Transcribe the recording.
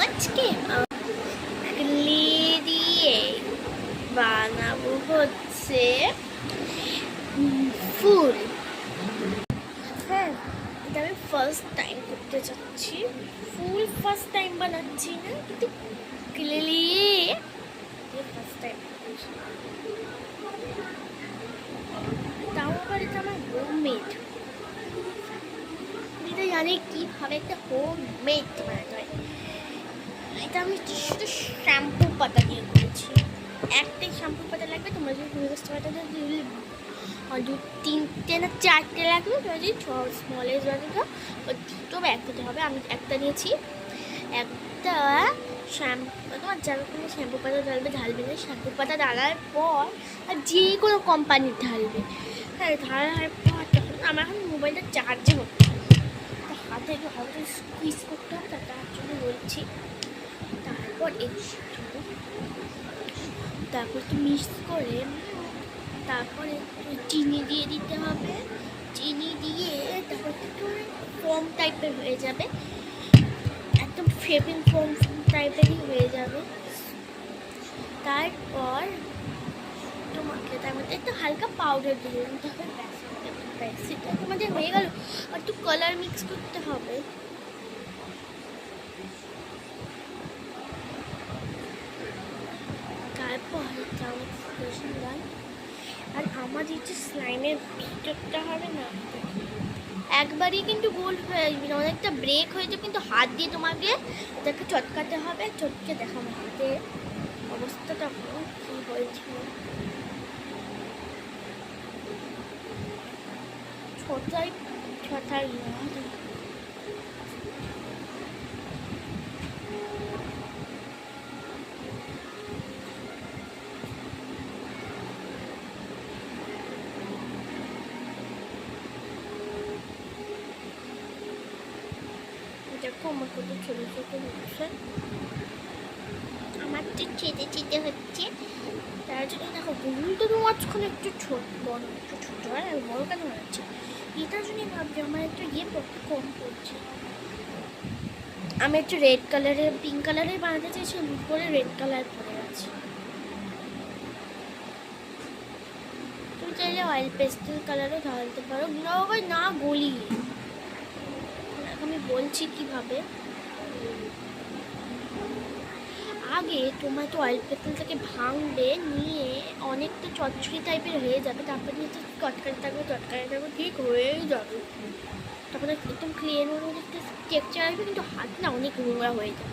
আজকে ক্লে দিয়ে বানাবো হচ্ছে ফুল। হ্যাঁ, এটা আমি ফার্স্ট টাইম করতে চাচ্ছি। ফুল ফার্স্ট টাইম বানাচ্ছি না, কিন্তু ক্লে দিয়ে ফার্স্ট টাইম। তাও আবার এটা আমার হোমমেড। এটা জানি কীভাবে একটা হোমমেড বানাতে হয়। এটা আমি শুধু শ্যাম্পু পাতা দিয়ে করেছি। একটাই শ্যাম্পু পাতা লাগবে। তোমরা যদি ভূমিকষ্ট পাতা দু তিনটে না চারটে লাগবে। তোমরা যদি স্মলের জলটা দুটো ব্যাগ দিতে হবে। আমি একটা নিয়েছি। একটা শ্যাম্পু, তোমার যারা কোনো শ্যাম্পু পাতা ঢালবে না। শ্যাম্পু পাতা ঢালার পর আর যে কোনো কোম্পানির ঢালবে। হ্যাঁ, ঢালার পর তখন আমার এখন মোবাইলটা চার্জে হচ্ছে, হাতে একটু হালকা স্কুইজ করতে হবে, তার জন্য বলছি। তারপর তারপর একটু মিক্স করে তারপরে একটু চিনি দিয়ে দিতে হবে। চিনি দিয়ে তারপর একটু ফোম টাইপের হয়ে যাবে, একদম ফেভিং ফোম টাইপেরই হয়ে যাবে। তারপর তোমাকে তার মধ্যে একটু হালকা পাউডার দিয়ে দিতে হবে। ব্যাস এটা তোমাদের হয়ে গেল। আর একটু কালার মিক্স করতে হবে। তারপর আর আমার যে স্লাইমের ভিতরটা হবে না, একবারই কিন্তু গোল হয়ে আসবে না, অনেকটা ব্রেক হয়ে যাবে। কিন্তু হাত দিয়ে তোমাকে এটাকে চটকাতে হবে। চটকে দেখাবো হাতে অবস্থাটা কী হয়েছিল। ছটাই দেখো আমার কত ছোটো ছোটো হচ্ছে। আমার তো চেটে হচ্ছে। তার জন্য দেখো গুলটা তো মাঝখানে একটু বড়, একটু ছোটো আর বড় কেন হচ্ছে। এটার জন্যই ভাবছি আমার একটু কম পড়ছে। আমি একটু রেড কালারের পিঙ্ক কালারের বানাতে চাইছি, উপরে রেড কালার পরে আছে। তুমি চাইলে অয়েল পেস্টেল কালারও ঢালতে পারো, না গলিয়ে। আমি বলছি কিভাবে। আগে তোমার তো অয়েল পেস্টেলটাকে ভাঙবে, নিয়ে অনেকটা চচ্চড়ি টাইপের হয়ে যাবে। তারপরে নিয়ে চটকাতে থাকবে ঠিক হয়েই যাবে। তখন একদম ক্লিয়ার মধ্যে একটা টেক্সচার আসবে, কিন্তু হাত না অনেক নোংরা হয়ে যাবে।